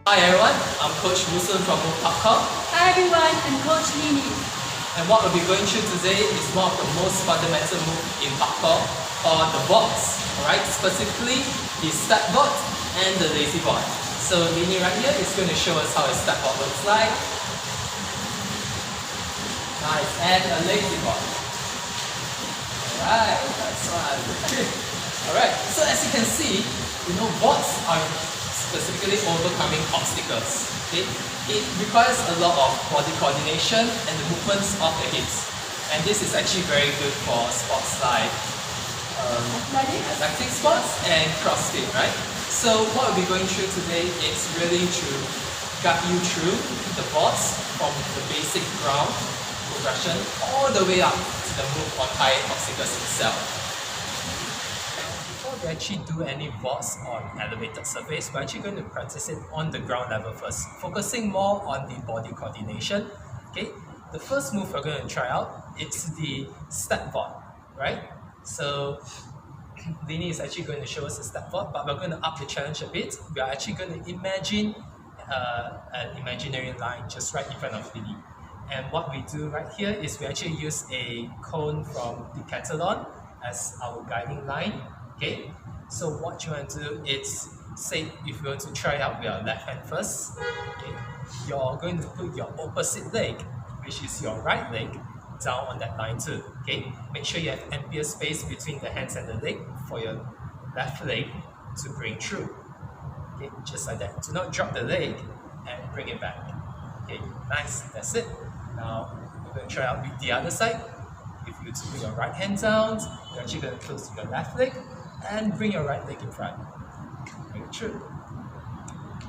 Hi everyone, I'm Coach Musun from Parkour, Hi everyone, I'm Coach Lini. and what we'll be going through today is one of the most fundamental moves in Parkour, or the boards. Alright, specifically the step board and the lazy board. So Lini right here is going to show us how a step board looks like. Nice, and a lazy board. Alright, that's one. Alright, so as you can see, boards are specifically overcoming obstacles. Okay? It requires a lot of body coordination and the movements of the hips. And this is actually very good for sports like athletic sports and CrossFit, right? So what we'll be going through today is really to guide you through the boards from the basic ground progression all the way up to the move on high obstacles itself. Before we actually do any boards on elevated surface, we're actually going to practice it on the ground level first, focusing more on the body coordination. Okay, the first move we're going to try out is the step board, right? So Lini is actually going to show us the step board, but we're going to up the challenge a bit. We are actually going to imagine an imaginary line just right in front of Lini. And what we do right here is we actually use a cone from Decathlon as our guiding line. Okay, so what you want to do is, say if you want to try out with your left hand first, okay, you're going to put your opposite leg, which is your right leg, down on that line too. Okay, make sure you have ample space between the hands and the leg for your left leg to bring through. Okay, just like that. Do not drop the leg and bring it back. Okay, nice, that's it. Now we're going to try out with the other side. If you put your right hand down, you're actually going to close your left leg and bring your right leg in front. Bring it through.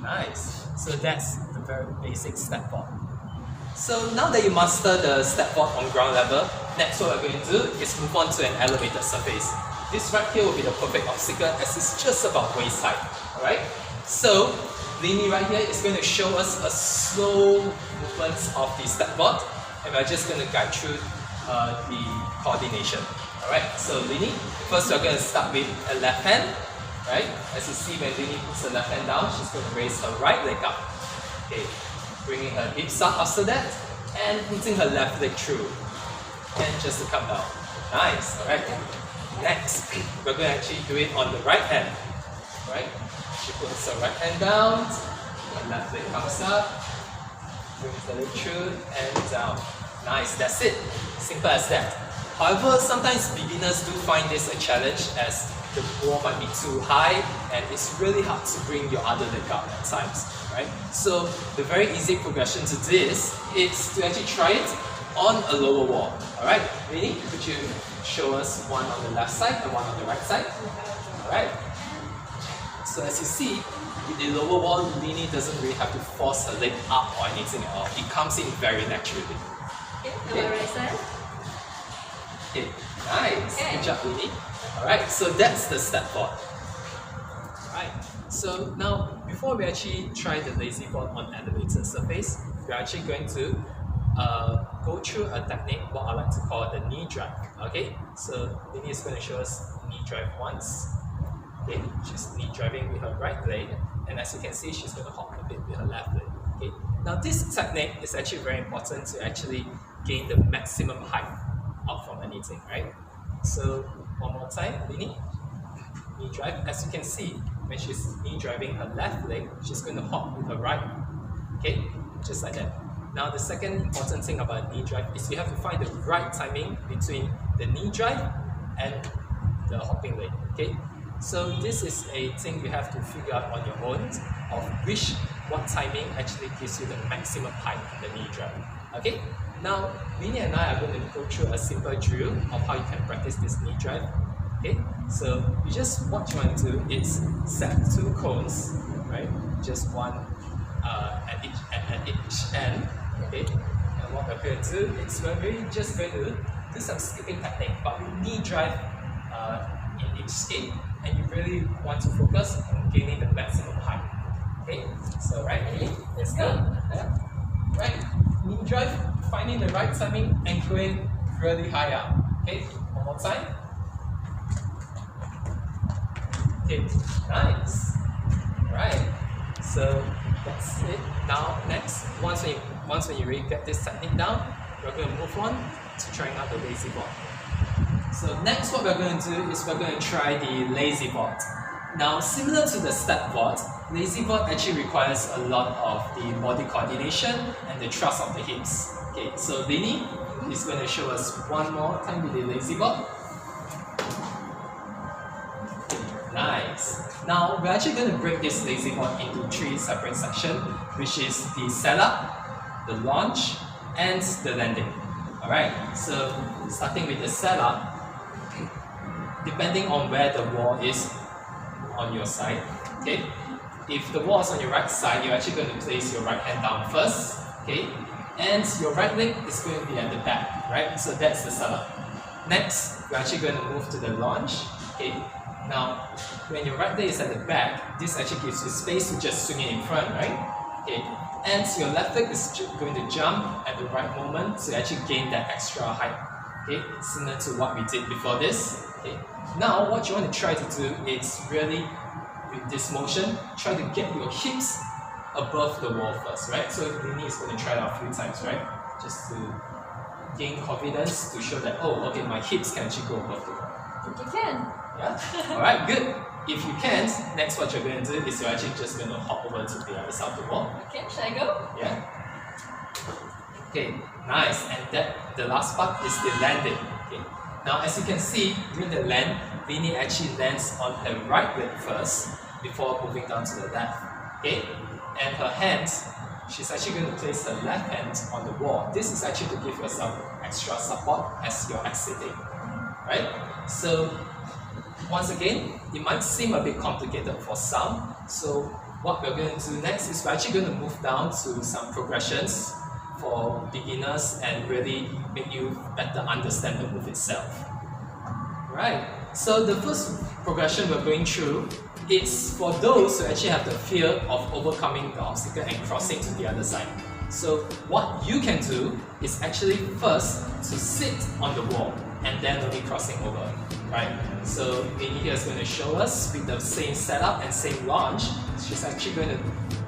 Nice. So that's the very basic step board. So now that you master the step board on ground level, next what we're going to do is move on to an elevated surface. This right here will be the perfect obstacle as it's just about waist height. Alright? So Lini right here is going to show us a slow movement of the step board, and we're just going to guide through the coordination. Alright, so Lini, first we're going to start with a left hand. Right? As you see, when Lini puts her left hand down, she's going to raise her right leg up. Okay, bringing her hips up after that, and putting her left leg through. And just to come down. Nice, alright. Next, we're going to actually do it on the right hand. Right? She puts her right hand down, her left leg comes up, brings the leg through, and down. Nice, that's it. Simple as that. However, sometimes beginners do find this a challenge as the wall might be too high and it's really hard to bring your other leg up at times, right? So the very easy progression to this is to actually try it on a lower wall. Alright, Lini, could you show us one on the left side and one on the right side? Alright. So as you see, with the lower wall, Lini doesn't really have to force her leg up or anything at all. It comes in very naturally. Okay, right side. Okay, nice. Good job, Lini. Alright, so that's the step board. Alright, so now before we actually try the lazy board on elevated surface, we're actually going to go through a technique, what I like to call the knee drive. Okay, so Lini is going to show us knee drive once. Okay, she's knee driving with her right leg, and as you can see, she's going to hop a bit with her left leg. Okay, now this technique is actually very important to actually gain the maximum height out from anything, right? So one more time, Lini, knee drive. As you can see, when she's knee driving her left leg, she's going to hop with her right. Okay, just like that. Now the second important thing about knee drive is you have to find the right timing between the knee drive and the hopping leg. Okay, so this is a thing you have to figure out on your own of what timing actually gives you the maximum height in the knee drive. Okay, now Lini and I are going to go through a simple drill of how you can practice this knee drive. Okay, so what you want to do is set two cones, right? Just one at each end. Okay, and what we're going to do is we're really just going to do some skipping technique, but we knee drive in each skip, and you really want to focus on gaining the maximum height. Okay, so right, let's go. Yeah. Right, knee drive, finding the right timing and going really high up. Okay, one more time. Okay, nice. Right, so That's it. Now next, once when you really get this technique down, we're going to move on to trying out the lazy board. So next what we're going to do is we're going to try the lazy board. Now similar to the step board, lazy board actually requires a lot of the body coordination and the thrust of the hips. Okay, so Lini is going to show us one more time with the lazy board. Nice. Now we're actually going to break this lazy board into 3 separate sections, which is the setup, the launch, and the landing. Alright, so starting with the setup, depending on where the wall is on your side, okay? If the wall is on your right side, you're actually going to place your right hand down first, okay? And your right leg is going to be at the back, right? So that's the setup. Next, we're actually going to move to the launch, okay? Now, when your right leg is at the back, this actually gives you space to just swing it in front, right? Okay. And your left leg is going to jump at the right moment to actually gain that extra height, okay? Similar to what we did before this, okay? Now, what you want to try to do is really, with this motion, try to get your hips above the wall first, right? So Lini is going to try it out a few times, right? Just to gain confidence, to show that, oh, okay, my hips can actually go above the wall. I think you can. Yeah? Alright, good. If you can't, next what you're going to do is you're actually just going to hop over to the other side of the wall. Okay, shall I go? Yeah. Okay, nice. And the last part is the landing. Okay. Now as you can see, during the land, Lini actually lands on her right leg first before moving down to the left. Okay? And her hands, she's actually going to place her left hand on the wall. This is actually to give yourself extra support as you're exiting. Right? So once again, it might seem a bit complicated for some. So what we're going to do next is we're actually going to move down to some progressions for beginners and really make you better understand the move itself. Right. So the first progression we're going through is for those who actually have the fear of overcoming the obstacle and crossing to the other side. So what you can do is actually first to sit on the wall and then only crossing over, right? So Lini here is going to show us with the same setup and same launch. She's actually going to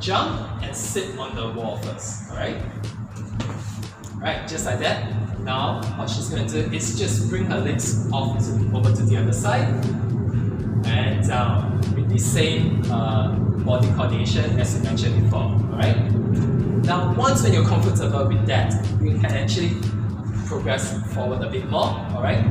jump and sit on the wall first, alright? Right, just like that. Now what she's going to do is just bring her legs over to the other side and down with the same body coordination as we mentioned before, alright? Now once when you're comfortable with that, you can actually progress forward a bit more, alright?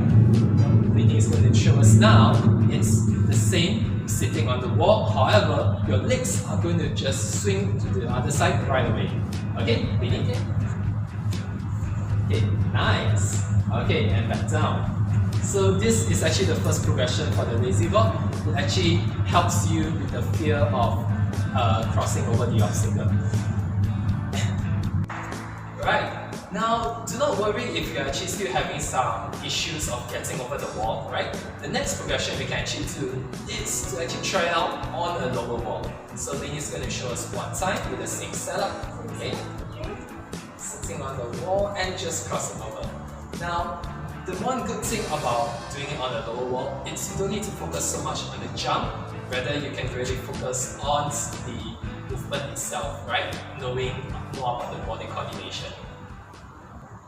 Lini is going to show us now, it's the same sitting on the wall, however, your legs are going to just swing to the other side right away. Okay, Lini? Okay, nice. Okay, and back down. So this is actually the first progression for the lazy board. It actually helps you with the fear of crossing over the obstacle. Right. Now, do not worry if you're actually still having some issues of getting over the wall, right? The next progression we can actually do is to actually try out on a lower wall. So Lini is going to show us one time with the same setup, okay? Sitting on the wall and just crossing over. Now, the one good thing about doing it on a lower wall is you don't need to focus so much on the jump, rather you can really focus on the movement itself, right? Knowing more about the body coordination.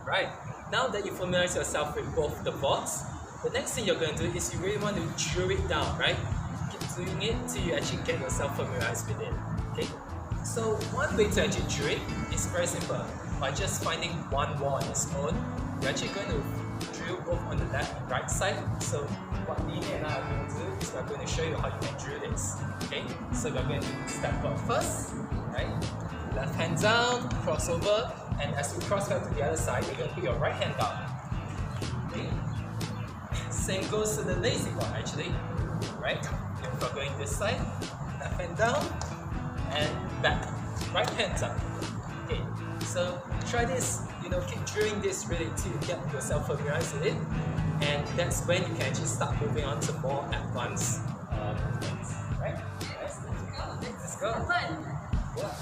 Right, now that you familiarize yourself with both the boards, the next thing you're going to do is you really want to drill it down, right? Keep doing it till you actually get yourself familiarized with it, okay? So one way to actually drill it is very simple. By just finding one wall on its own, you're actually going to drill both on the left and right side. So what Lini and I are going to do is we're going to show you how you can drill this, okay? So we're going to step up first, right? Left hand down, cross over, and as you cross back to the other side, you're going to put your right hand down. Okay? Same goes to the lazy board actually, right? If we're going this side, left hand down, and back, right hand up. Okay, so try this, keep drilling this really till you get yourself familiarized with it, and that's when you can actually start moving on to more advanced movements, right? Let's go. Fun. Yeah.